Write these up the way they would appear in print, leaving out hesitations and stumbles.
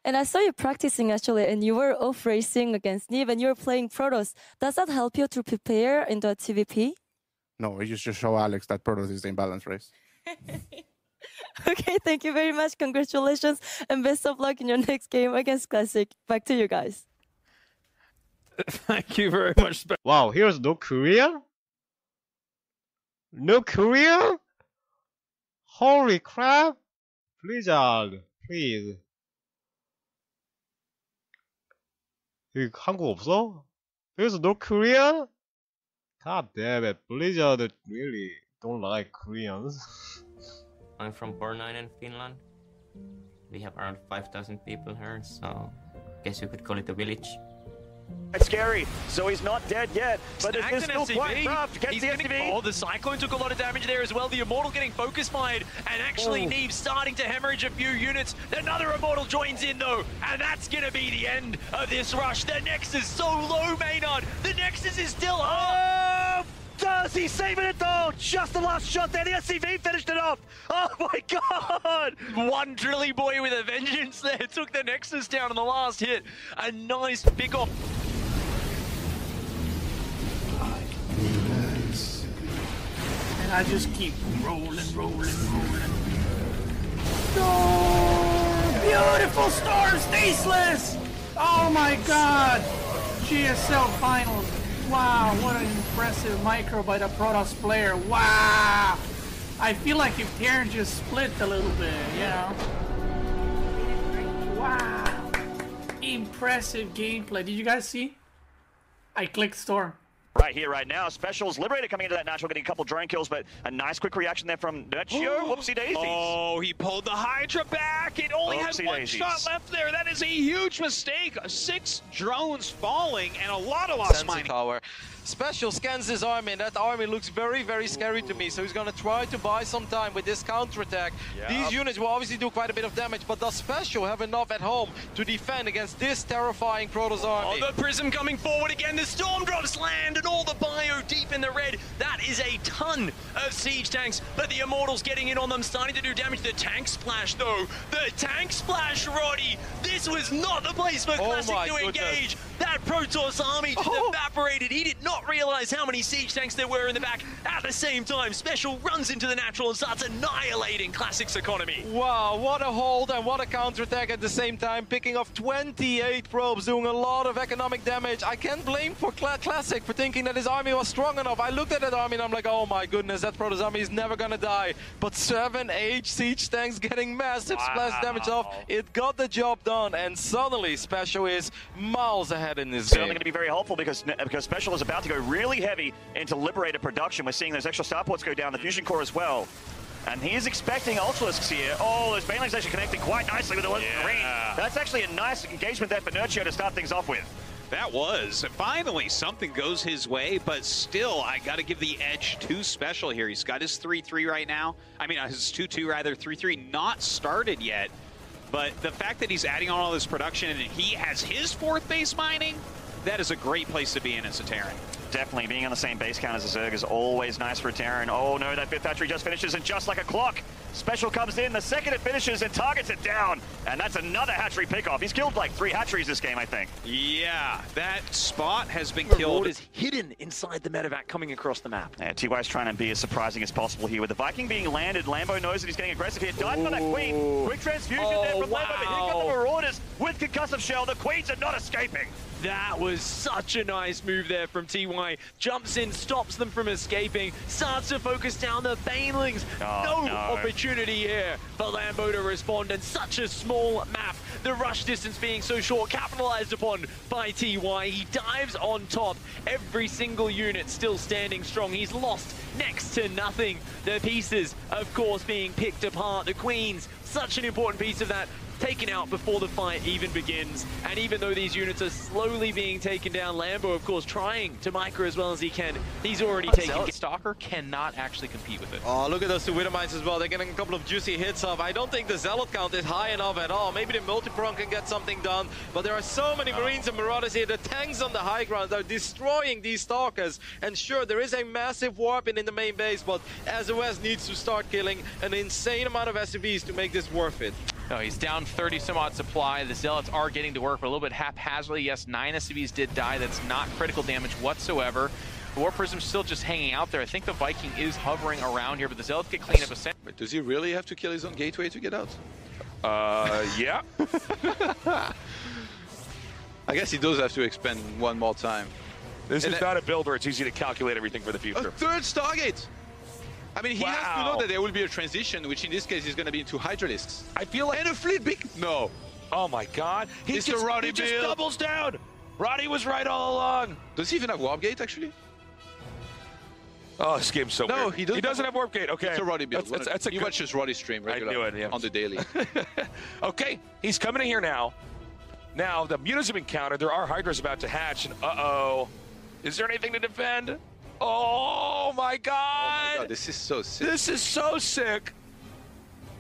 And I saw you practicing actually, and you were off racing against Neve, and you were playing Protoss. Does that help you to prepare in the TVP? No, we just show Alex that Protoss is the imbalance race. Okay, thank you very much. Congratulations, and best of luck in your next game against Classic. Back to you guys. Thank you very much. Wow, here's no career? No career? Holy crap! Blizzard, please. 여기 한국 없어? There's no Korea? God damn it, Blizzard really don't like Koreans. I'm from Pornainen in Finland. We have around 5,000 people here, so I guess you could call it a village. It's scary. So he's not dead yet, but it is still quite rough to get the SCV. Oh, the Cyclone took a lot of damage there as well. The Immortal getting focus fired, and actually Neve starting to hemorrhage a few units. Another Immortal joins in though, and that's gonna be the end of this rush. The Nexus so low, Maynard. The Nexus is still up. Does he saving it though? Just the last shot there. The SCV finished it off. Oh my god! One Drilly Boy with a vengeance there took the Nexus down on the last hit. A nice pick off. And I just keep rolling. No! Beautiful storm, staceless! Oh my god! GSL finals. Wow, what an impressive micro by the Protoss player. Wow! I feel like if Terran just split a little bit, you know? Wow! Impressive gameplay. Did you guys see? I clicked Storm. Right here, right now. Specials Liberator coming into that natural, getting a couple drone kills, but a nice quick reaction there from Nerchio. Whoopsie daisies. Oh, he pulled the Hydra back. It only had one shot left there. That is a huge mistake. 6 drones falling and a lot of lost mining. Tower. Special scans his army, and that army looks very, very scary to me. So he's gonna try to buy some time with this counterattack. Yep. These units will obviously do quite a bit of damage, but does Special have enough at home to defend against this terrifying Protoss army? Oh, the Prism coming forward again. The Storm Drops land, and all the bio deep in the red. That is a ton of siege tanks, but the Immortals getting in on them, starting to do damage. The Tank Splash, though. The Tank Splash, Roddy. This was not the place for Classic to engage. That Protoss army just evaporated. He did not realize how many siege tanks there were in the back. At the same time, Special runs into the natural and starts annihilating Classic's economy. Wow, what a hold and what a counterattack at the same time, picking off 28 probes, doing a lot of economic damage. I can't blame for Classic for thinking that his army was strong enough. I looked at that army and I'm like, oh my goodness, that Protoss army is never gonna die. But 7-8 siege tanks getting massive splash damage off. It got the job done, and suddenly Special is miles ahead in this game. Certainly going to be very helpful because Special is about to go really heavy into Liberator production. We're seeing those extra starports go down, the fusion core as well. And he is expecting Ultralisks here. Oh, those Banelings actually connecting quite nicely with the Marine. That's actually a nice engagement there for Nerchio to start things off with. That was. Finally, something goes his way, but still, I got to give the edge to Special here. He's got his 3-3 right now. I mean, his 2-2 rather, 3-3 not started yet. But the fact that he's adding on all this production and he has his 4th base mining, that is a great place to be in as a Terran. Definitely, being on the same base count as a Zerg is always nice for a Terran. Oh no, that 5th hatchery just finishes, and just like a clock, Special comes in, the second it finishes and targets it down. And that's another hatchery pickoff. He's killed like 3 hatcheries this game, I think. Yeah, that spot has been killed. Is hidden inside the medevac coming across the map. Yeah, TY's trying to be as surprising as possible here. With the Viking being landed, Lambo knows that he's getting aggressive here. Died by that Queen. Quick transfusion there from Lambo, but here come the Marauders with concussive shell. The Queens are not escaping. That was such a nice move there from TY. Jumps in, stops them from escaping, starts to focus down the Banelings. No opportunity here for Lambo to respond, and such a small map. The rush distance being so short, capitalized upon by TY. He dives on top. Every single unit still standing strong. He's lost next to nothing. The pieces, of course, being picked apart. The Queens, such an important piece of that, taken out before the fight even begins. And even though these units are slowly being taken down, Lambo, of course, trying to micro as well as he can. He's already taken. Stalker cannot actually compete with it. Oh, look at those 2 Widowmites as well. They're getting a couple of juicy hits off. I don't think the Zealot count is high enough at all. Maybe the multi-prong can get something done, but there are so many Marines and Marauders here. The tanks on the high ground are destroying these Stalkers. And sure, there is a massive warp in the main base, but SOS needs to start killing an insane amount of SCVs to make this worth it. No, he's down 30 some odd supply. The Zealots are getting to work, but a little bit haphazardly. Yes, 9 SCVs did die. That's not critical damage whatsoever. The War Prism's still just hanging out there. I think the Viking is hovering around here, but the Zealots get cleaned up a cent. Wait, does he really have to kill his own gateway to get out? Yeah. I guess he does have to expand one more time. This is not a build where it's easy to calculate everything for the future. A third Stargate! I mean, he has to know that there will be a transition, which in this case is going to be into Hydralisks. I feel like... And a fleet big... No. Oh my god. He just doubles down! Roddy was right all along! Does he even have Warp Gate, actually? Oh, this game's so weird. He doesn't have Warp Gate, okay. It's a Roddy build. That's a he watches Roddy's stream regularly I knew it, yeah. on the daily. Okay, he's coming in here now. Now, the mutas have been countered. There are Hydras about to hatch, and uh-oh. Is there anything to defend? Oh my god! Oh my god, this is so sick. This is so sick.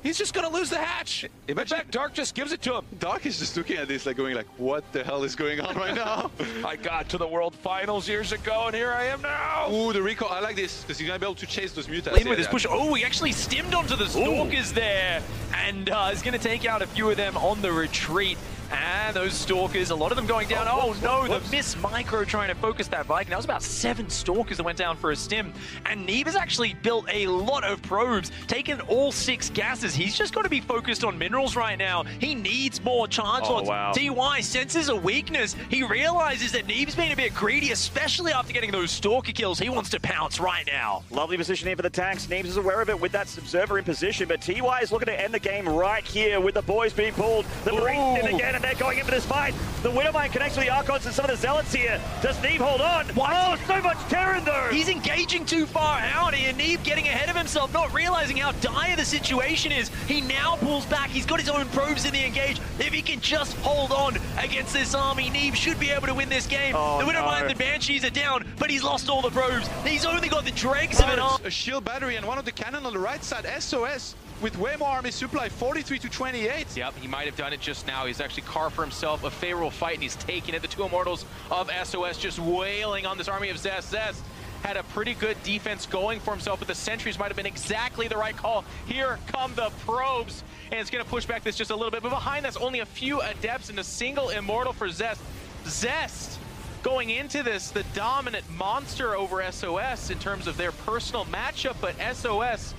He's just gonna lose the hatch. In fact, Dark just gives it to him. Dark is just looking at this like going like, what the hell is going on right now? I got to the World Finals years ago, and here I am now. Ooh, the recall. I like this, because he's gonna be able to chase those mutas. Lean with his push. Oh, he actually stimmed onto the Stalkers there, and is going to take out a few of them on the retreat. And those Stalkers, a lot of them going down. Oh no, the miss micro trying to focus that Viking. That was about 7 Stalkers that went down for a stim. And Neve has actually built a lot of probes, taken all 6 gases. He's just got to be focused on minerals right now. He needs more charge lots. Wow. TY senses a weakness. He realizes that Neve's been a bit greedy, especially after getting those Stalker kills. He wants to pounce right now. Lovely position here for the tanks. Neves is aware of it with that Observer in position, but TY is looking to end the game right here with the boys being pulled. The Marines in again, and they're going in for this fight. The Widowmine connects with the Archons and some of the Zealots here. Does Neve hold on? What? Oh, so much Terran though! He's engaging too far out here. Neve getting ahead of himself, not realizing how dire the situation is. He now pulls back. He's got his own probes in the engage. If he can just hold on against this army, Neve should be able to win this game. Oh, the Widowmine and the Banshees are down, but he's lost all the probes. He's only got the dregs of an arm. A shield battery and one of the cannon on the right side, SOS. With way more army supply, 43 to 28. Yep, he might have done it just now. He's actually carved for himself a favorable fight, and he's taking it. The 2 Immortals of SOS just wailing on this army of Zest. Zest had a pretty good defense going for himself, but the sentries might have been exactly the right call. Here come the probes, and it's going to push back this just a little bit. But behind that's only a few Adepts and a single Immortal for Zest. Zest going into this, the dominant monster over SOS in terms of their personal matchup, but SOS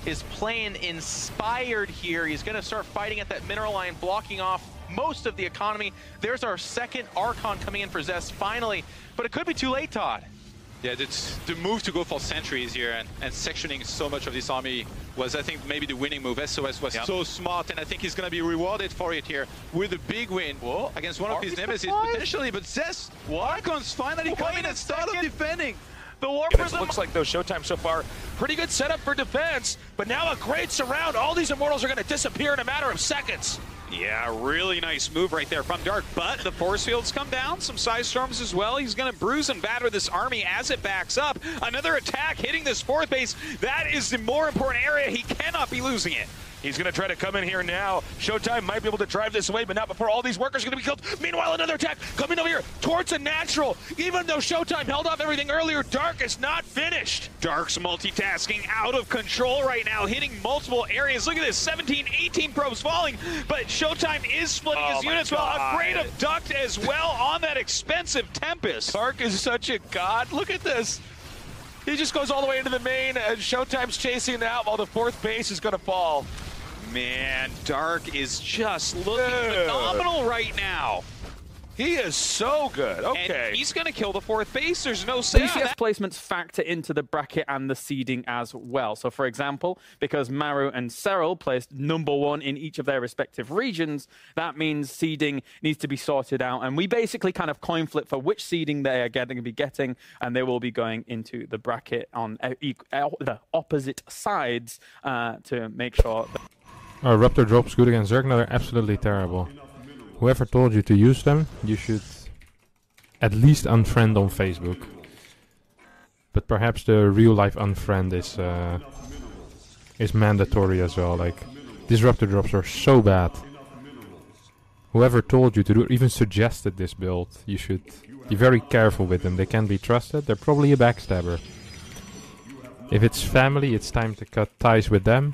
is playing inspired here. He's going to start fighting at that mineral line, blocking off most of the economy. There's our second Archon coming in for Zest finally, but it could be too late, Todd. Yeah, the move to go for sentries here and sectioning so much of this army was, I think, maybe the winning move. SOS was so smart, and I think he's going to be rewarded for it here with a big win against one of his nemesis, potentially. But Zest, Archons finally coming and started defending. The War Prism looks like, though, Showtime so far, pretty good setup for defense, but now a great surround. All these Immortals are going to disappear in a matter of seconds. Yeah, really nice move right there from Dark, but the force fields come down, some Psy Storms as well. He's going to bruise and batter this army as it backs up. Another attack hitting this 4th base. That is the more important area. He cannot be losing it. He's going to try to come in here now. Showtime might be able to drive this away, but not before all these workers are going to be killed. Meanwhile, another attack coming over here towards a natural. Even though Showtime held off everything earlier, Dark is not finished. Dark's multitasking out of control right now, hitting multiple areas. Look at this, 17, 18 probes falling, but Showtime is splitting his units well. A great abduct as well on that expensive Tempest. Dark is such a god. Look at this. He just goes all the way into the main, and Showtime's chasing it out while the 4th base is going to fall. Man, Dark is just looking phenomenal right now. He is so good. Okay. And he's going to kill the 4th base. There's no say. BCS placements factor into the bracket and the seeding as well. So, for example, because Maru and Serral placed #1 in each of their respective regions, that means seeding needs to be sorted out. And we basically kind of coin flip for which seeding they are going to be getting, and they will be going into the bracket on the opposite sides to make sure that... Raptor drops good against Zerg. Now they're absolutely terrible. Whoever told you to use them, you should at least unfriend on Facebook. But perhaps the real life unfriend is mandatory as well. Like, Disruptor drops are so bad. Whoever told you to do, even suggested this build, you should be very careful with them. They can't be trusted. They're probably a backstabber. If it's family, it's time to cut ties with them.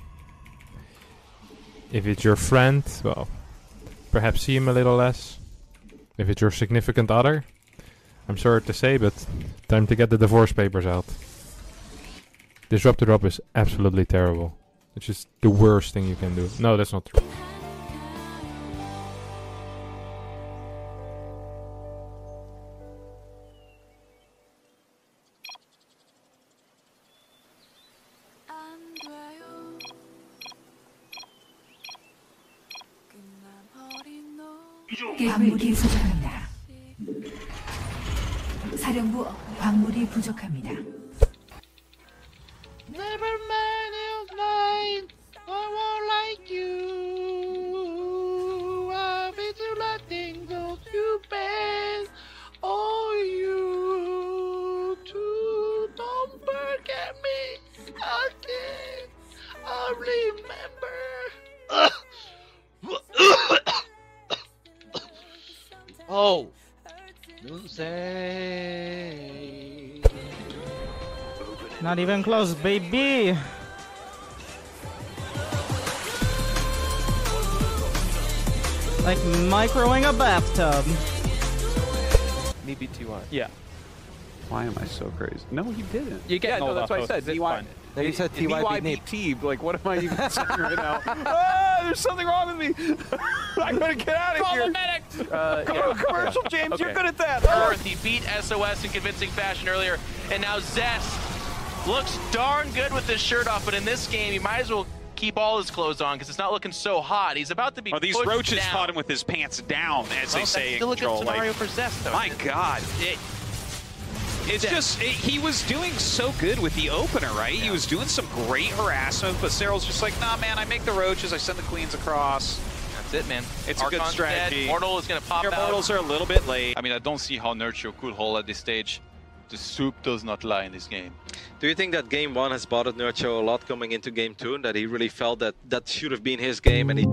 If it's your friend, well, perhaps see him a little less. If it's your significant other, I'm sorry to say, but time to get the divorce papers out. Disruptor drop is absolutely terrible. It's just the worst thing you can do. No, that's not true. 광물이 부족합니다. 사령부 광물이 부족합니다. Never mind, it's mine. I won't like you. I'll be too letting those you bad. Oh, you too. Don't forget me again. I'll remember. Oh, say. Not even close, baby. Like microing a bathtub. Maybe TY. Yeah. Why am I so crazy? No, he didn't. You get no, that's what I said. TY. You said TY beat T. Like, what am I even saying right now? Ah, there's something wrong with me. I gotta get out of Call here. the medic. Commercial, James. Okay. You're good at that. He beat SOS in convincing fashion earlier, and now Zest looks darn good with his shirt off. But in this game, he might as well keep all his clothes on because it's not looking so hot. He's about to be. Oh, these pushed roaches down. caught him with his pants down, as they say in Still a good control. scenario Like, for Zest, though. my God. It's just, he was doing so good with the opener, right? Yeah. He was doing some great harassment, but Cyril's just like, nah, man, I make the roaches, I send the queens across. That's it, man. It's Archon's a good strategy. Dead. Mortal is going to pop Your out. mortals are a little bit late. I mean, I don't see how Nerchio could hold at this stage. The soup does not lie in this game. Do you think that game 1 has bothered Nerchio a lot coming into game 2, and that he really felt that that should have been his game and he